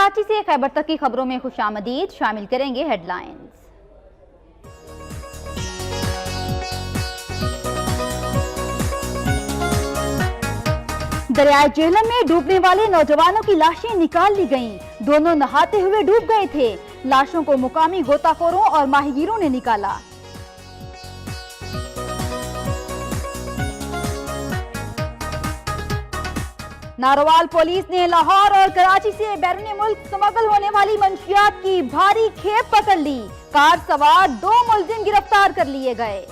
कराची से खैबर तक की खबरों में खुशामदीद। शामिल करेंगे हेडलाइंस। दरियाए जेहलम में डूबने वाले नौजवानों की लाशें निकाल ली गईं। दोनों नहाते हुए डूब गए थे। लाशों को मुकामी गोताखोरों और माहिगीरों ने निकाला। नारोवाल पुलिस ने लाहौर और कराची से बैरून मुल्क स्मगल होने वाली मंशियात की भारी खेप पकड़ ली। कार सवार 2 मुलजिम गिरफ्तार कर लिए गए।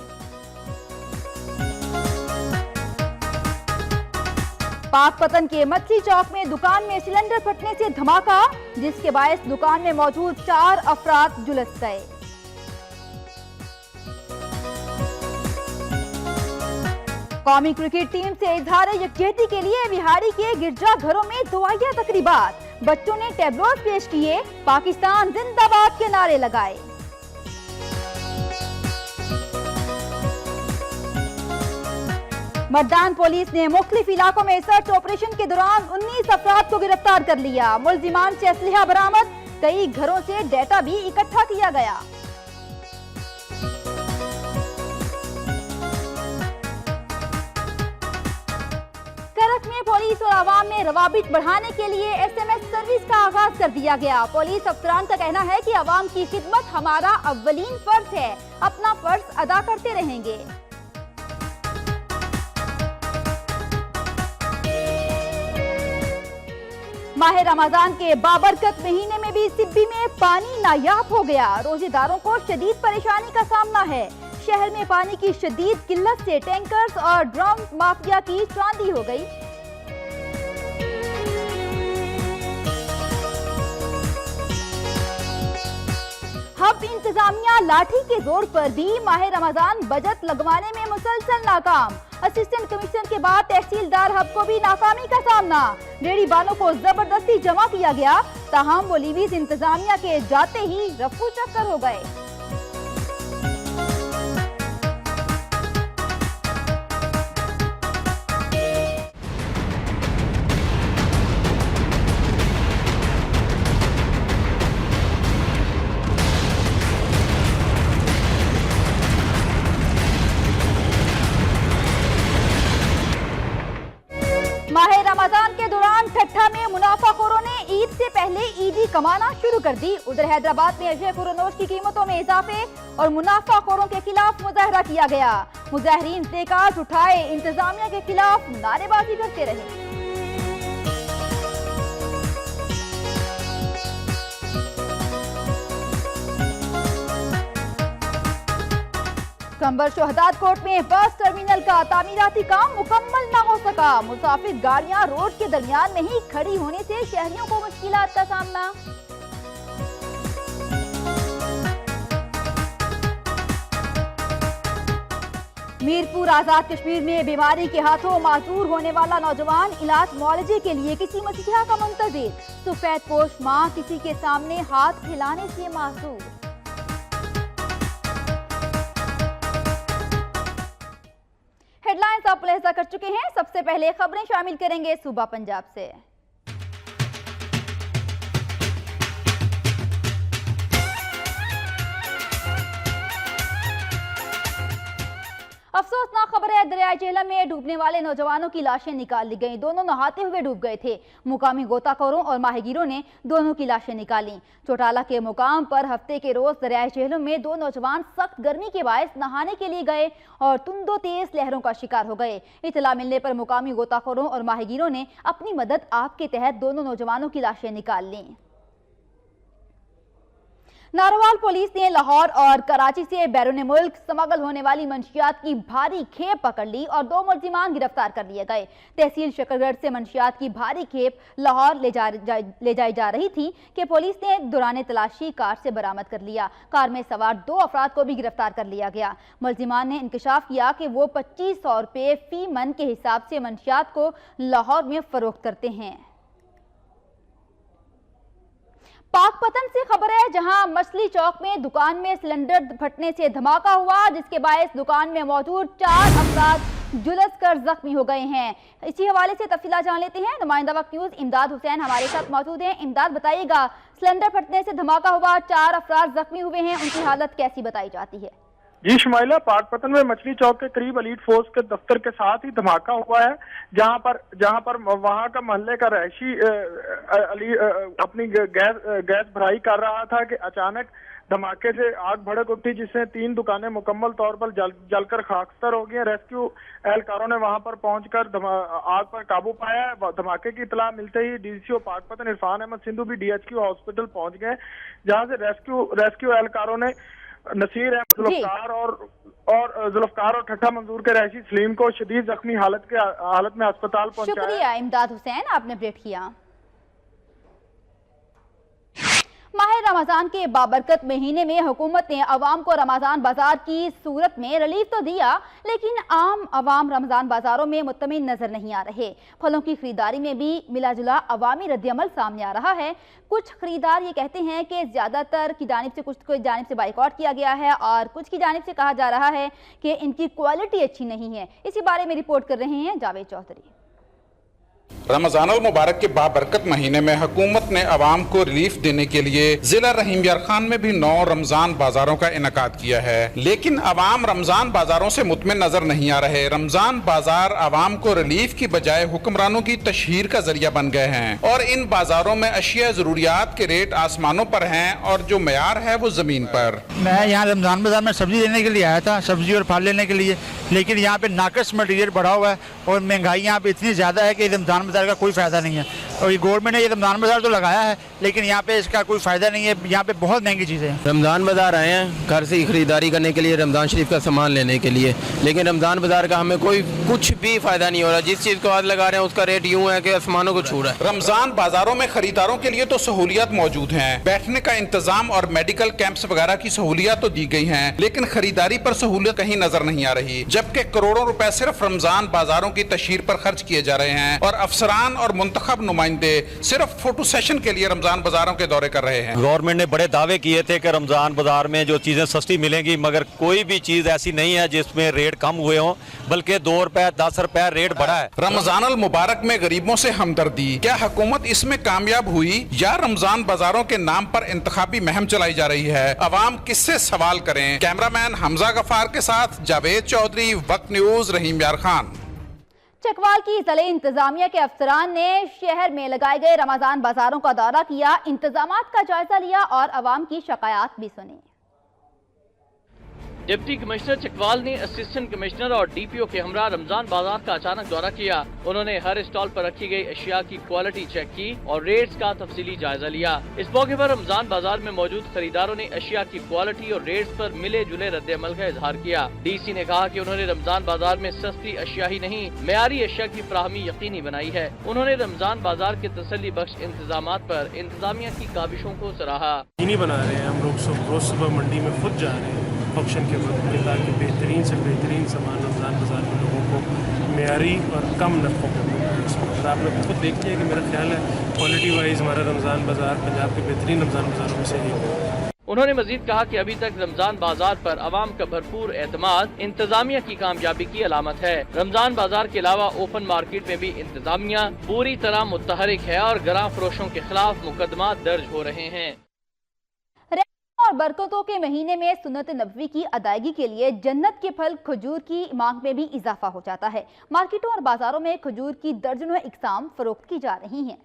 पाकपतन के मछली चौक में दुकान में सिलेंडर फटने से धमाका, जिसके बायस दुकान में मौजूद 4 अफराद झुलस गए। कौमी क्रिकेट टीम से इजहार यकजहती के लिए बिहारी के गिरजा घरों में दुआया तकरीबात। बच्चों ने टैबलोज पेश किए, पाकिस्तान जिंदाबाद के नारे लगाए। मर्दान पुलिस ने मुख्तलिफ इलाकों में सर्च ऑपरेशन के दौरान 19 अफराद को गिरफ्तार कर लिया। मुलजिमान से असलहा बरामद, कई घरों से डेटा भी इकट्ठा किया गया। करक में पुलिस और आवाम में रवाबित बढ़ाने के लिए SMS सर्विस का आगाज कर दिया गया। पुलिस अफसरान का कहना है कि आवाम की खिदमत हमारा अव्वलीन फर्ज है, अपना फर्ज अदा करते रहेंगे। माह रमजान के बाबरकत महीने में भी सिब्बी में पानी नायाब हो गया। रोजेदारों को शदीद परेशानी का सामना है। शहर में पानी की शदीद किल्लत से टैंकर्स और ड्रम माफिया की चांदी हो गई। हब इंतजामिया लाठी के जोर पर भी माह रमजान बजट लगवाने में मुसलसल नाकाम। असिस्टेंट कमिश्नर के बाद तहसीलदार हब को भी नाकामी का सामना। रेडी बानों को जबरदस्ती जमा किया गया, ताहम वो लीवीज इंतजामिया के जाते ही रफू चक्कर हो गए। माह रमजान के दौरान ठट्ठा में मुनाफाखोरों ने ईद से पहले ईदी कमाना शुरू कर दी। उधर हैदराबाद में अजय खुरनोश की कीमतों में इजाफे और मुनाफाखोरों के खिलाफ मुजाहरा किया गया। मुजाहरीन प्लेकार्ड उठाए, इंतजामिया के खिलाफ नारेबाजी करते रहे। कंबर शोहदाद कोर्ट में बस टर्मिनल का तामीराती काम मुकम्मल न हो सका। मुसाफिर गाड़ियां रोड के दरमियान में ही खड़ी होने से शहरियों को मुश्किलात का सामना। मीरपुर आजाद कश्मीर में बीमारी के हाथों माजूर होने वाला नौजवान इलाज मुआलजे के लिए किसी मसीहा का मुंतजिर। सफेद पोश मां किसी के सामने हाथ फैलाने से मासूर। हेडलाइंस आप मुलाहिजा कर चुके हैं। सबसे पहले खबरें शामिल करेंगे सूबा पंजाब से। अफसोसनाक खबर है, दरियाए जेहलम में डूबने वाले नौजवानों की लाशें निकाल ली गईं। दोनों नहाते हुए डूब गए थे। मुकामी गोताखोरों और माहिगीरों ने दोनों की लाशें निकाली। चौटाला के मुकाम पर हफ्ते के रोज दरियाए जेहलम में 2 नौजवान सख्त गर्मी के बायस नहाने के लिए गए और तुंदो तेज लहरों का शिकार हो गए। इतला मिलने पर मुकामी गोताखोरों और माहिगीरों ने अपनी मदद आग के तहत दोनों नौजवानों की लाशें निकाल लीं। नारोवाल पुलिस ने लाहौर और कराची से बैरून मुल्क स्मगल होने वाली मंशियात की भारी खेप पकड़ ली और 2 मुलजिमान गिरफ्तार कर लिए गए। तहसील शकरगढ़ से मंशियात की भारी खेप लाहौर ले जाई जा रही थी कि पुलिस ने दौरान तलाशी कार से बरामद कर लिया। कार में सवार 2 अफराद को भी गिरफ्तार कर लिया गया। मुलजिमान ने इंकशाफ किया कि वो 2500 रुपये फी मन के हिसाब से मंशियात को लाहौर में फरोख्त करते हैं। पाकपतन से खबर है, जहां मछली चौक में दुकान में सिलेंडर फटने से धमाका हुआ, जिसके बायस दुकान में मौजूद 4 अफराद झुलस कर जख्मी हो गए हैं। इसी हवाले से तफसीलात जान लेते हैं। नुमाइंदा वक्त न्यूज इमदाद हुसैन हमारे साथ मौजूद हैं। इमदाद, बताइएगा, सिलेंडर फटने से धमाका हुआ, 4 अफराद जख्मी हुए हैं, उनकी हालत कैसी बताई जाती है? जी शुमाइला, पाकपतन में मछली चौक के करीब एलीट फोर्स के दफ्तर के साथ ही धमाका हुआ है, जहां पर वहां का मोहल्ले का रहायशी अपनी गैस भराई कर रहा था कि अचानक धमाके से आग भड़क उठी, जिससे 3 दुकानें मुकम्मल तौर पर जलकर खाकस्तर हो गई हैं। रेस्क्यू एहलकारों ने वहां पर पहुंचकर आग पर काबू पाया है। धमाके की इतला मिलते ही डीसीओ पाकपतन इरफान अहमद सिंधु भी डीएचक्यू हॉस्पिटल पहुंच गए, जहां से रेस्क्यू एहलकारों ने नसीर अहमद जुल्फकार और ठट्ठा मंजूर के रहायशी सलीम को शदीद जख्मी हालत में अस्पताल पहुंचाया। शुक्रिया इमदाद हुसैन, आपने अपडेट किया। माह रमजान के बाबरकत महीने में हुकूमत ने अवाम को रमजान बाजार की सूरत में रिलीफ तो दिया, लेकिन आम अवाम रमजान बाजारों में मुतमिन नजर नहीं आ रहे। फलों की खरीदारी में भी मिलाजुला अवामी रद्दअमल सामने आ रहा है। कुछ खरीदार ये कहते हैं कि ज्यादातर की जानिब से कुछ जानिब से बाइकआउट किया गया है और कुछ की जानिब से कहा जा रहा है कि इनकी क्वालिटी अच्छी नहीं है। इसी बारे में रिपोर्ट कर रहे हैं जावेद चौधरी। रमजानुल मुबारक के बाबरकत महीने में हुकूमत ने अवाम को रिलीफ देने के लिए जिला रहीम यार खान में भी 9 रमजान बाजारों का इनकाद किया है, लेकिन अवाम रमजान बाजारों से मुतमिन नजर नहीं आ रहे। रमजान बाजार अवाम को रिलीफ की बजाय हुक्मरानों की तशहीर का जरिया बन गए हैं और इन बाजारों में अशिया जरूरियात के रेट आसमानों पर हैं और जो मयार है वो जमीन पर। मैं यहाँ रमजान बाजार में सब्जी लेने के लिए आया था, सब्जी और फल लेने के लिए, लेकिन यहाँ पे नाकस मटीरियल बढ़ा हुआ है और महंगाई यहाँ पे इतनी ज्यादा है कि रमजान बाजार का कोई फायदा नहीं है। और ये गवर्नमेंट ने ये रमजान बाजार तो लगाया है, लेकिन यहाँ पे इसका कोई फायदा नहीं है। यहाँ पे बहुत महंगी चीजें हैं। रमजान बाजार आए हैं घर से खरीदारी करने के लिए, रमजान शरीफ का सामान लेने के लिए, लेकिन रमजान बाजार का हमें कोई कुछ भी फायदा नहीं हो रहा। जिस चीज को हाथ लगा रहे हैं उसका रेट यूं है कि आसमानों को छू रहा है। रमजान बाजारों में खरीदारों के लिए तो सहूलियत मौजूद हैं, बैठने का इंतजाम और मेडिकल कैंप्स वगैरह की सहूलियत तो दी गई हैं, लेकिन खरीदारी पर सहूलियत कहीं नजर नहीं आ रही। जबकि करोड़ों रुपए सिर्फ रमजान बाजारों की तशहीर पर खर्च किए जा रहे हैं और अफसरान और मुंतखब नुमाइंदे सिर्फ फोटो सेशन के लिए रमजान बाजारों के दौरे कर रहे हैं। गवर्नमेंट ने बड़े दावे किए थे कि रमजान बाजार में जो चीजें सस्ती मिलेंगी, मगर कोई भी चीज ऐसी नहीं है जिसमें रेट कम हुए हों, बल्कि 2 रुपए 10 रुपए रेट बढ़ा है। रमजानुल मुबारक में गरीबों से हमदर्दी, क्या हुकूमत इसमें कामयाब हुई या रमजान बाजारों के नाम पर इंतखाबी मुहिम चलाई जा रही है? अवाम किससे सवाल करें? कैमरामैन हमजा गफार के साथ जावेद चौधरी, वक्त न्यूज, रहीम यार खान। चकवाल की जिले इंतजामिया के अफसरान ने शहर में लगाए गए रमजान बाजारों का दौरा किया, इंतजामात का जायजा लिया और अवाम की शिकायत भी सुनी। डिप्टी कमिश्नर चकवाल ने असिस्टेंट कमिश्नर और डीपीओ के हमरा रमजान बाजार का अचानक दौरा किया। उन्होंने हर स्टॉल पर रखी गई अशिया की क्वालिटी चेक की और रेट्स का तफसीली जायजा लिया। इस मौके पर रमजान बाजार में मौजूद खरीदारों ने अशिया की क्वालिटी और रेट्स पर मिले जुले रद्द-ए-अमल का इजहार किया। डीसी ने कहा कि उन्होंने रमजान बाजार में सस्ती अशिया ही नहीं, मेयारी अशिया की फराहमी यकीनी बनाई है। उन्होंने रमजान बाजार के तसल्ली बख्श इंतजामात पर इंतजामिया की काविशों को सराहा। बना रहे हैं हम लोग रोज सुबह मंडी में खुद जा रहे हैं ऑप्शन के वक्त, ताकि बेहतरीन से बेहतरीन सामान रमज़ान बाज़ार में लोगों को मेयारी और कम नफ़ों पर मिले। आप लोग खुद देखते हैं कि मेरा ख्याल है क्वालिटी वाइज हमारा रमज़ान बाज़ार पंजाब के बेहतरीन रमज़ान बाज़ारों में से एक है। उन्होंने मजीद कहा कि अभी तक रमजान बाजार पर अवाम का भरपूर एतमाद इंतजामिया की कामयाबी की अलामत है। रमजान बाजार के अलावा ओपन मार्केट में भी इंतजामिया पूरी तरह मुतहरिक है और गरां फरोशों के खिलाफ मुकदमा दर्ज हो रहे हैं। और बरकतों के महीने में सुन्नत नबवी की अदायगी के लिए जन्नत के फल खजूर की मांग में भी इजाफा हो जाता है। मार्केटों और बाजारों में खजूर की दर्जनों इकसाम फरोख्त की जा रही हैं।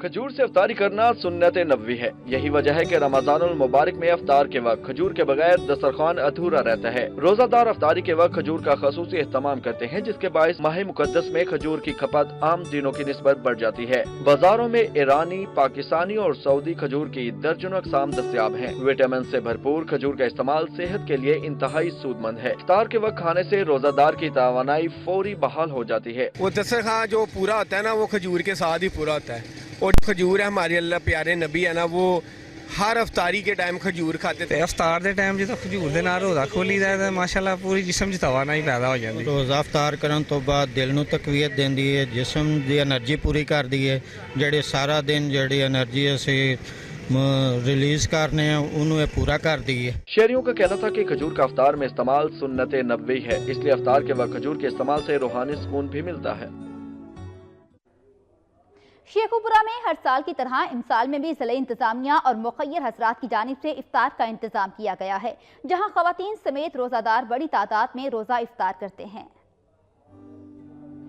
खजूर से इफ्तारी करना सुन्नत नबवी है। यही वजह है कि रमजानुल मुबारक में इफ्तार के वक्त खजूर के बगैर दस्तरखान अधूरा रहता है। रोजादार इफ्तारी के वक्त खजूर का खसूसी एहतमाम करते हैं, जिसके बायस माह मुकद्दस में खजूर की खपत आम दिनों की निस्बत बढ़ जाती है। बाजारों में ईरानी, पाकिस्तानी और सऊदी खजूर की दर्जनों अक़साम दस्तयाब हैं। विटामिन से भरपूर खजूर का इस्तेमाल सेहत के लिए इंतहाई सूदमंद है। इफ्तार के वक्त खाने से रोजादार की तवानाई फौरी बहाल हो जाती है। वो दस्तरखान जो पूरा होता है ना, वो खजूर के साथ ही पूरा होता है। और खजूर है हमारे अल्लाह प्यारे नबी है ना, वो हर अफ्तारी के टाइम खजूर खाते थे। अफ्तार के टाइम जो खजूर के नाल रोज़ा खोली जाए माशाअल्लाह पूरी जिस्म च तवानाई पैदा हो जाती है। रोज़ा अफ्तार करन तो बाद दिल नूं तकवीयत देंदी है, जिस्म दी एनर्जी पूरी करदी है। ਜਿਹੜੇ ਸਾਰਾ ਦਿਨ ਜਿਹੜੀ એનર્ਜੀ ਅਸੀਂ रिलीज करने हैं उन्होंने पूरा कर दी है। शहरियों का कहना था कि खजूर का अफ्तार में इस्तेमाल सुन्नत नबवी है, इसलिए अफ्तार के वक्त खजूर के इस्तेमाल से रूहानी सुकून भी मिलता है। शेखुपुरा में हर साल की तरह इस साल में भी जिले इंतजामिया और मुखय्यर हजरात की जानिब से इफ्तार का इंतजाम किया गया है, जहां खवातीन समेत रोजादार बड़ी तादाद में रोजा इफ्तार करते हैं।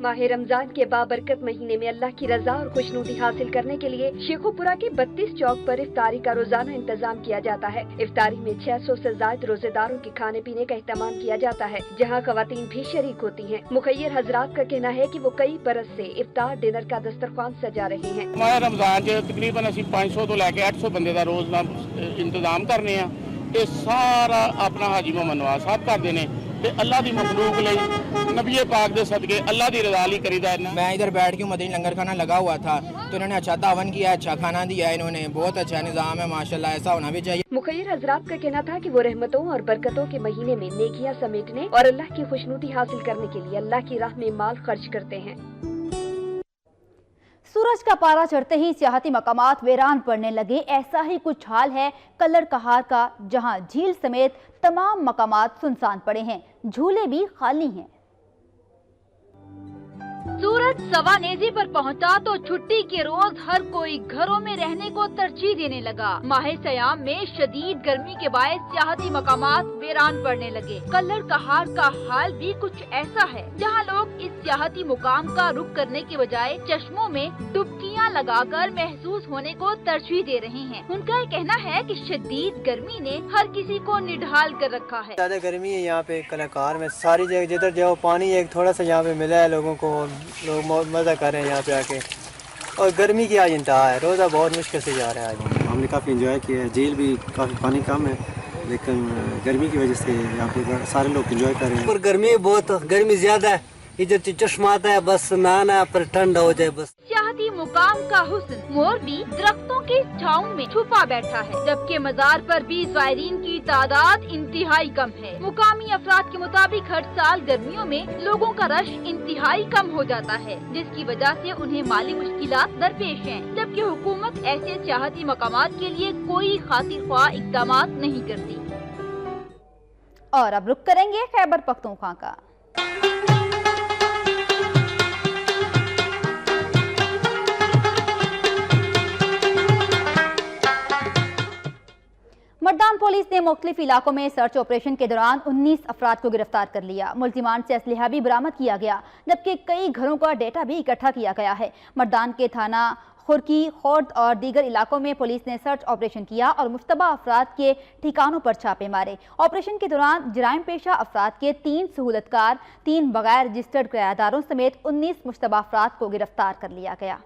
माह रमजान के बाबरकत महीने में अल्लाह की रजा और खुशनुदी हासिल करने के लिए शेखुपुरा के 32 चौक पर इफ्तारी का रोजाना इंतजाम किया जाता है। इफ्तारी में 600 से ज्यादा रोजेदारों के खाने पीने का एहतमाम किया जाता है, जहां खवातीन भी शरीक होती हैं। मुखय्यर हजरात का कहना है कि वो कई बरस से इफ्तार डिनर का दस्तरखान सजा रहे हैं। माह रमजान च तकरीबन असी 500 तो लैके 800 बंदे का रोज का इंतजाम करने हैं। ये सारा अपना हाजी मोहम्मद नवाज साहब करते हैं ते अल्लाह दी मखलूक लई नबी पाक दे सदके अल्लाह दी रज़ा लई करीदा है। मैं इधर बैठ के मदनी लंगर खाना लगा हुआ था तो इन्होंने अच्छा तावन किया, अच्छा खाना दिया, इन्होंने बहुत अच्छा निज़ाम है माशाल्लाह, ऐसा होना भी चाहिए। मुखय्यर हजरात का कहना था कि वो रहमतों और बरकतों के महीने में नेकियां समेटने और अल्लाह की खुशनुदी हासिल करने के लिए अल्लाह की राह में माल खर्च करते हैं। सूरज का पारा चढ़ते ही सियाहती मकामात वीरान पड़ने लगे। ऐसा ही कुछ हाल है कल्लर कहार का, जहां झील समेत तमाम मकामात सुनसान पड़े हैं, झूले भी खाली हैं। सूरज सवानेजी पर पहुंचा तो छुट्टी के रोज हर कोई घरों में रहने को तरजीह देने लगा। माहे सयाम में शदीद गर्मी के बायस सियाहती मकामात वीरान पड़ने लगे। कल्लर कहार का हाल भी कुछ ऐसा है, जहां लोग इस सियाहती मुकाम का रुख करने के बजाय चश्मों में डुबकियां लगाकर महसूस होने को तरजीह दे रहे हैं। उनका कहना है कि शदीद गर्मी ने हर किसी को निढाल कर रखा है। ज्यादा गर्मी है यहाँ पे कलाकार में, सारी जगह जिधर जाओ पानी एक थोड़ा सा यहाँ पे मिला है लोगों को, लोग मज़ा कर रहे हैं यहाँ पे आके। और गर्मी की आज इंतहा है, रोज़ा बहुत मुश्किल से जा रहा है। आज हमने काफ़ी एंजॉय किया है, झील भी काफ़ी पानी कम है, लेकिन गर्मी की वजह से यहाँ पे सारे लोग एंजॉय कर रहे हैं। और गर्मी बहुत, गर्मी ज़्यादा है, इधर चश्मा आता है, बस नहाना पर ठंडा हो जाए बस। सियाहती मुकाम का हुस्न मोर भी दरख्तों के छाँव में छुपा बैठा है, जबकि मजार पर भी ज़ायरीन की तादाद इंतहाई कम है। मुकामी अफराद के मुताबिक हर साल गर्मियों में लोगों का रश इंतहाई कम हो जाता है, जिसकी वजह से उन्हें माली मुश्किलात दरपेश हैं, जबकि हुकूमत ऐसे सियाहती मकामात के लिए कोई खातिर ख्वाह इक़दामात नहीं करती। और अब रुक करेंगे खैबर पख्तूनख्वा का। मर्दान पुलिस ने मुख्तलिफ इलाकों में सर्च ऑपरेशन के दौरान 19 अफराद को गिरफ्तार कर लिया। मुल्जिमान से असलहा भी बरामद किया गया, जबकि कई घरों का डेटा भी इकट्ठा किया गया है। मर्दान के थाना खुरकी, खोर्द और दीगर इलाकों में पुलिस ने सर्च ऑपरेशन किया और मुश्तबा अफराद के ठिकानों पर छापे मारे। ऑपरेशन के दौरान जराइम पेशा अफराद के 3 सहूलतकार, 3 बगैर रजिस्टर्ड किरायादारों समेत 19 मुश्तबा अफराद को गिरफ्तार कर लिया गया।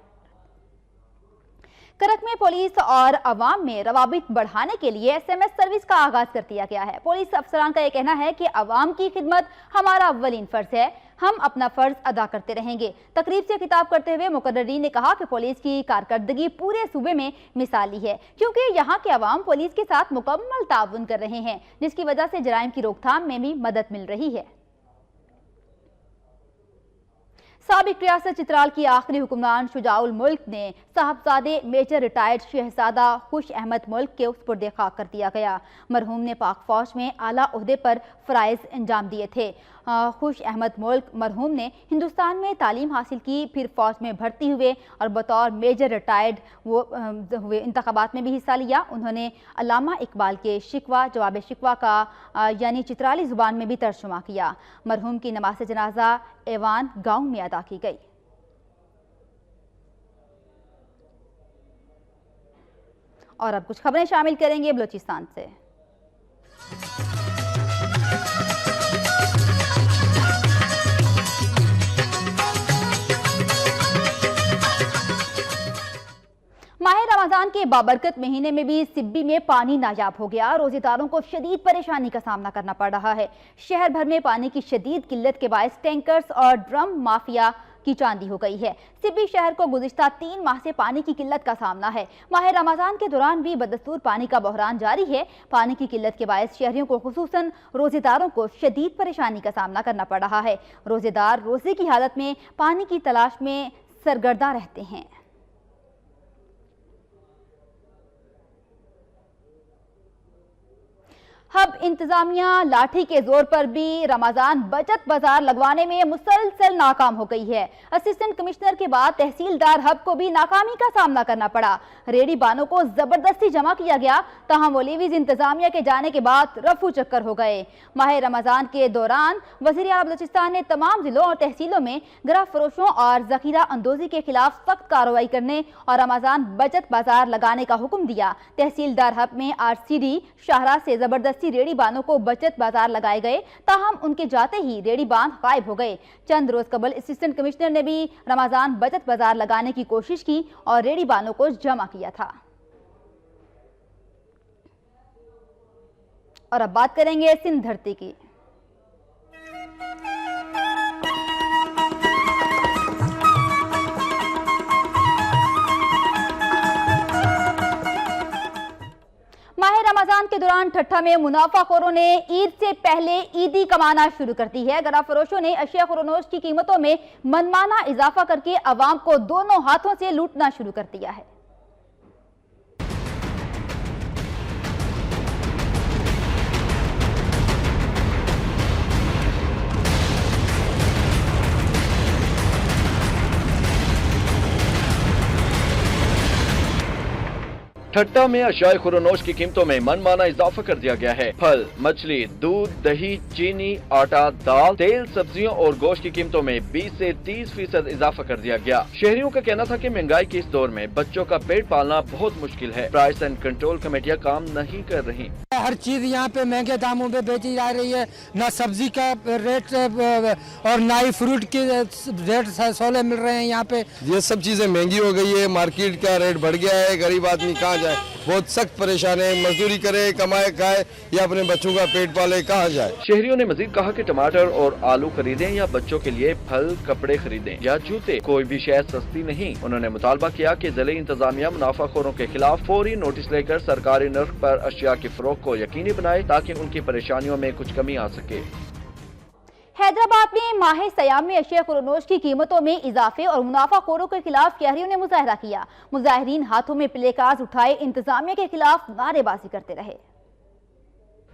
करक में पुलिस और अवाम में रवाबित बढ़ाने के लिए SMS सर्विस का आगाज कर दिया गया है। पुलिस अफसरान का यह कहना है कि अवाम की खिदमत हमारा अव्वलीन फर्ज है, हम अपना फर्ज अदा करते रहेंगे। तकरीब से खिताब करते हुए मुकर्ररीन ने कहा कि पुलिस की कारकर्दगी पूरे सूबे में मिसाली है, क्योंकि यहाँ के अवाम पुलिस के साथ मुकम्मल ताउन कर रहे हैं, जिसकी वजह से जराइम की रोकथाम में भी मदद मिल रही है। साबिक रियासत चित्राल की आखिरी हुक्मरान शुजाउल मुल्क ने साहबजादे मेजर रिटायर्ड शहजादा खुश अहमद मुल्क के सुपुर्द खाक कर दिया गया। मरहूम ने पाक फौज में आला ओहदे पर फ़राइज़ अंजाम दिए थे। खुश अहमद मुल्क मरहूम ने हिंदुस्तान में तालीम हासिल की, फिर फौज में भर्ती हुए और बतौर मेजर रिटायर्ड हुए इंतखाबात में भी हिस्सा लिया। उन्होंने अल्लामा इकबाल के शिकवा जवाब शिकवा का यानी चित्राली ज़ुबान में भी तर्जुमा किया। मरहूम की नमाज जनाजा एवान गाँव में अदा की गई। और अब कुछ खबरें शामिल करेंगे बलूचिस्तान से। माह रमजान के बाबरकत महीने में भी सिब्बी में पानी नायाब हो गया। रोजेदारों को शदीद परेशानी का सामना करना पड़ रहा है। शहर भर में पानी की शदीद किल्लत के बायस टैंकर्स और ड्रम माफिया की चांदी हो गई है। सिब्बी शहर को गुज़िश्ता 3 माह से पानी की किल्लत का सामना है। माह रमजान के दौरान भी बदस्तूर पानी का बहरान जारी है। पानी की किल्लत के बायस शहरियों को खुसूसन रोजेदारों को शदीद परेशानी का सामना करना पड़ रहा है। रोजेदार रोजे की हालत में पानी की तलाश में सरगर्दा रहते हैं। हब इंतजामिया लाठी के जोर पर भी रमजान बचत बाजार लगवाने में मुसलसल नाकाम हो गई है। असिस्टेंट कमिश्नर के बाद तहसीलदार हब को भी नाकामी का सामना करना पड़ा। रेडी बानों को जबरदस्ती जमा किया गया, तहम वो लीवीज इंतजामिया के जाने के बाद रफू चक्कर हो गए। माह रमजान के दौरान वज़ीर आला बलूचिस्तान ने तमाम जिलों और तहसीलों में गिरफ्त फरोशों और जखीरा अंदोजी के खिलाफ सख्त कार्रवाई करने और रमजान बचत बाजार लगाने का हुक्म दिया। तहसीलदार हब में RCD शाहरा से जबरदस्ती रेडी बानों को बचत बाजार लगाए गए, ताहम उनके जाते ही रेडी बांध गायब हो गए। चंद रोज कबल असिस्टेंट कमिश्नर ने भी रमजान बचत बाजार लगाने की कोशिश की और रेडी बानों को जमा किया था। और अब बात करेंगे सिंध धरती की। माह रमजान के दौरान ठट्ठा में मुनाफाखोरों ने ईद से पहले ईदी कमाना शुरू कर दी है। गिरफ्त फरोशों ने अशिया खुरनोश की कीमतों में मनमाना इजाफा करके अवाम को दोनों हाथों से लूटना शुरू कर दिया है। ठट्टा में अशियाए खुरनोश की कीमतों में मनमाना इजाफा कर दिया गया है। फल, मछली, दूध, दही, चीनी, आटा, दाल, तेल, सब्जियों और गोश्त की कीमतों में 20 से 30% इजाफा कर दिया गया। शहरियों का कहना था कि महंगाई के इस दौर में बच्चों का पेट पालना बहुत मुश्किल है। प्राइस एंड कंट्रोल कमेटियां काम नहीं कर रही। हर चीज यहाँ पे महंगे दामों पे बेची जा रही है। ना सब्जी का रेट और ना ही फ्रूट के रेट सौले मिल रहे हैं यहाँ पे। ये सब चीजें महंगी हो गई है, मार्केट का रेट बढ़ गया है। गरीब आदमी कहाँ जाए, बहुत सख्त परेशान है। मजदूरी करे, कमाए खाए या अपने बच्चों का पेट पाले, कहाँ जाए। शहरियों ने मजीद कहा कि टमाटर और आलू खरीदें या बच्चों के लिए फल, कपड़े खरीदें या जूते, कोई भी शय सस्ती नहीं। उन्होंने मुतालबा किया कि जिले इंतजामिया मुनाफाखोरों के खिलाफ फौरी नोटिस लेकर सरकारी नर्ख पर अशिया की फरोख्त को यकीनी बनाए ताकि उनकी परेशानियों में कुछ कमी आ सके। हैदराबाद में माह सयाम में अशिया खुरनोश की कीमतों में इजाफे और मुनाफाखोरों के खिलाफ शहरियों ने मुजाहरा किया। मुजाहिरीन हाथों में प्ले कार्ड उठाए इंतजामिया के खिलाफ नारेबाजी करते रहे।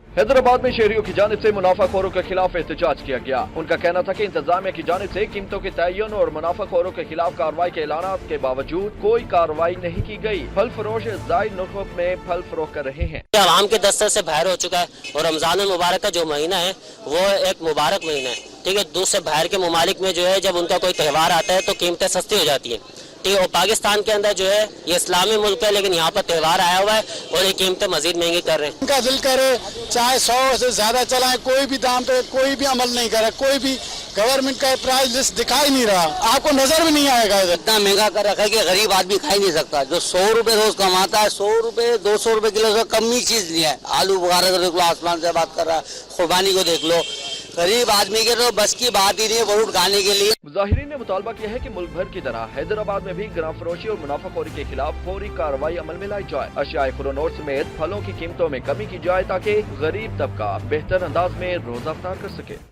हैदराबाद में शहरियों की जानिब से मुनाफाखोरों के खिलाफ एहतजाज किया गया। उनका कहना था कि इंतजामिया की जानिब से कीमतों के तयन और मुनाफाखोरों के खिलाफ कार्रवाई के ऐलानात के बावजूद कोई कार्रवाई नहीं की गई। फल फरोश जायद नुखब में फल फरोख्त कर रहे हैं। आवाम के दस्तर से बाहर हो चुका है और रमजान मुबारक का जो महीना है वो एक मुबारक महीना है। ठीक है, दूसरे बाहर के ममालिक में जो है जब उनका कोई त्यौहार आता है तो कीमतें सस्ती हो जाती है। ठीक है, और पाकिस्तान के अंदर जो है ये इस्लामी मुल्क है, लेकिन यहाँ पर त्यौहार आया हुआ है और ये कीमतें मजीद महंगी कर रहे हैं। उनका दिल करे चाहे 100 से ज्यादा चलाए, कोई भी दाम पे कोई भी अमल नहीं करे। कोई भी गवर्नमेंट का प्राइस लिस्ट दिखाई नहीं रहा, आपको नजर भी नहीं आएगा। इतना महंगा कर रखा है कि गरीब आदमी खा ही नहीं सकता। जो 100 रुपए रोज कमाता है, 100 रुपए 200 रुपए किलो से कम ही चीज नहीं है। आलू वगैरह देख लो, आसमान से बात कर रहा है, खुरबानी को देख लो। गरीब आदमी के तो बस की बात ही नहीं है वोट खाने के लिए। मुजाहिरीन ने मुतालबा किया है कि मुल्क भर की तरह हैदराबाद में भी गिराम फरोशी और मुनाफाखोरी के खिलाफ फौरी कार्रवाई अमल में लाई जाए। अशियाए खुरनोश समेत फलों की कीमतों में कमी की जाए ताकि गरीब तबका बेहतर अंदाज में रोजा अफ्तार कर सके।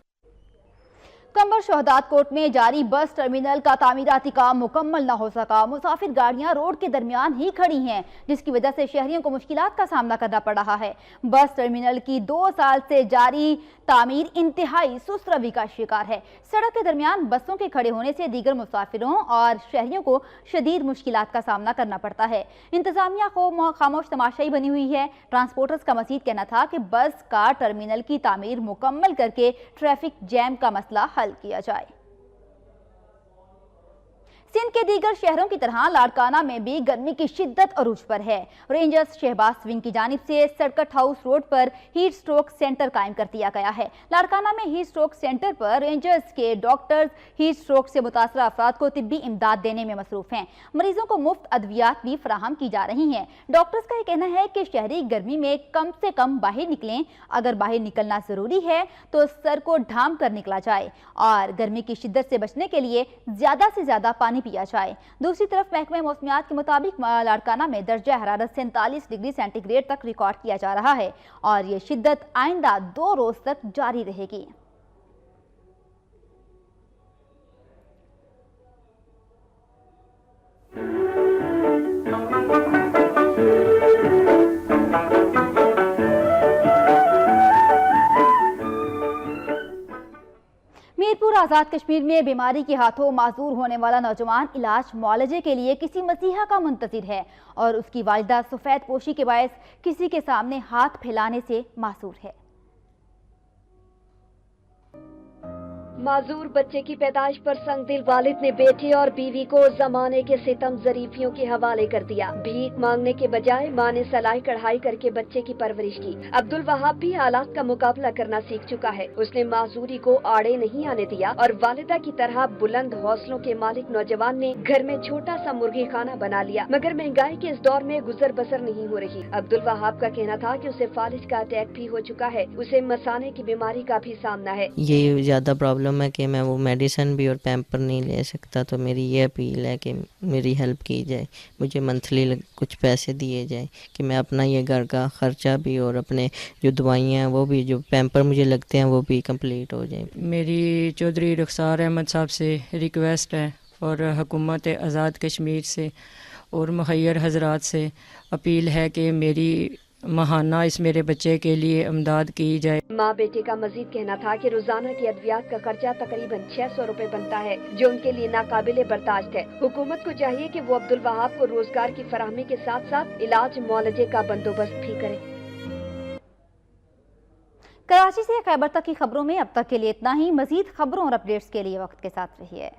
कंबर शहदाद कोट में जारी बस टर्मिनल का तामीराती काम मुकम्मल न हो सका। मुसाफिर गाड़ियां रोड के दरमियान ही खड़ी हैं, जिसकी वजह से शहरियों को मुश्किलात का सामना करना पड़ रहा है। बस टर्मिनल की 2 साल से जारी तामीर इंतहाई सुस्त रवि का शिकार है। सड़क के दरमियान बसों के खड़े होने से दीगर मुसाफिरों और शहरियों को शदीद मुश्किलात का सामना करना पड़ता है। इंतजामिया को खामोश तमाशाई बनी हुई है। ट्रांसपोर्टर्स का मजीद कहना था कि बस का टर्मिनल की तामीर मुकम्मल करके ट्रैफिक जैम का मसला हल किया जाए। सिंध के दीगर शहरों की तरह लाड़काना में भी गर्मी की शिद्दत अरूज पर है। रेंजर्स शहबाज विंग की जानिब से सर्कट हाउस रोड पर हीट स्ट्रोक सेंटर कायम कर दिया गया है। लाड़काना में हीट स्ट्रोक सेंटर पर रेंजर्स के डॉक्टर्स हीट स्ट्रोक से मुतासर अफराद को तिब्बी इमदाद देने में मसरूफ हैं। मरीजों को मुफ्त अद्वियात भी फराहम की जा रही हैं। डॉक्टर्स का यह कहना है कि शहरी गर्मी में कम से कम बाहर निकलें। अगर बाहर निकलना जरूरी है तो सर को ढांप कर निकला जाए और गर्मी की शिद्दत से बचने के लिए ज्यादा से ज्यादा पानी पिया जाए। दूसरी तरफ महकमे मौसमियात के मुताबिक लाड़काना में दर्जा हरारत 47 डिग्री सेंटीग्रेड तक रिकॉर्ड किया जा रहा है और ये शिद्दत आइंदा 2 रोज तक जारी रहेगी। आज़ाद कश्मीर में बीमारी के हाथों माजूर होने वाला नौजवान इलाज मुआलजे के लिए किसी मसीहा का मुंतजिर है और उसकी वालिदा सफेद पोशी के बायस किसी के सामने हाथ फैलाने से मासूर है। माजूर बच्चे की पैदाइश पर संगदिल वालिद ने बेटे और बीवी को जमाने के सितम जरीफियों के हवाले कर दिया। भीख मांगने के बजाय मां ने सलाई कढ़ाई करके बच्चे की परवरिश की। अब्दुल वहाब भी हालात का मुकाबला करना सीख चुका है। उसने माजूरी को आड़े नहीं आने दिया और वालिदा की तरह बुलंद हौसलों के मालिक नौजवान ने घर में छोटा सा मुर्गी खाना बना लिया, मगर महंगाई के इस दौर में गुजर बसर नहीं हो रही। अब्दुल वहाब का कहना था कि उसे फालिज का अटैक भी हो चुका है, उसे मसाने की बीमारी का भी सामना है। ये ज्यादा प्रॉब्लम है कि मैं वो मेडिसिन भी और पैम्पर नहीं ले सकता, तो मेरी ये अपील है कि मेरी हेल्प की जाए, मुझे मंथली कुछ पैसे दिए जाए कि मैं अपना ये घर का खर्चा भी और अपने जो दवाइयाँ हैं वो भी, जो पैम्पर मुझे लगते हैं वो भी कंप्लीट हो जाए। मेरी चौधरी रुखसार अहमद साहब से रिक्वेस्ट है और हुकूमत आज़ाद कश्मीर से और मुखैर हजरात से अपील है कि मेरी माहाना इस मेरे बच्चे के लिए इमदाद की जाए। माँ बेटे का मजीद कहना था कि रोजाना की अद्वियात का खर्चा तकरीबन 600 रुपए बनता है, जो उनके लिए नाकाबिले बर्दाश्त है। हुकूमत को चाहिए कि वो अब्दुल वहाब को रोजगार की फराहमी के साथ साथ इलाज मुआलजे का बंदोबस्त भी करे। कराची से खैबर तक की खबरों में अब तक के लिए इतना ही। मजीद खबरों और अपडेट्स के लिए वक्त के साथ रहिए।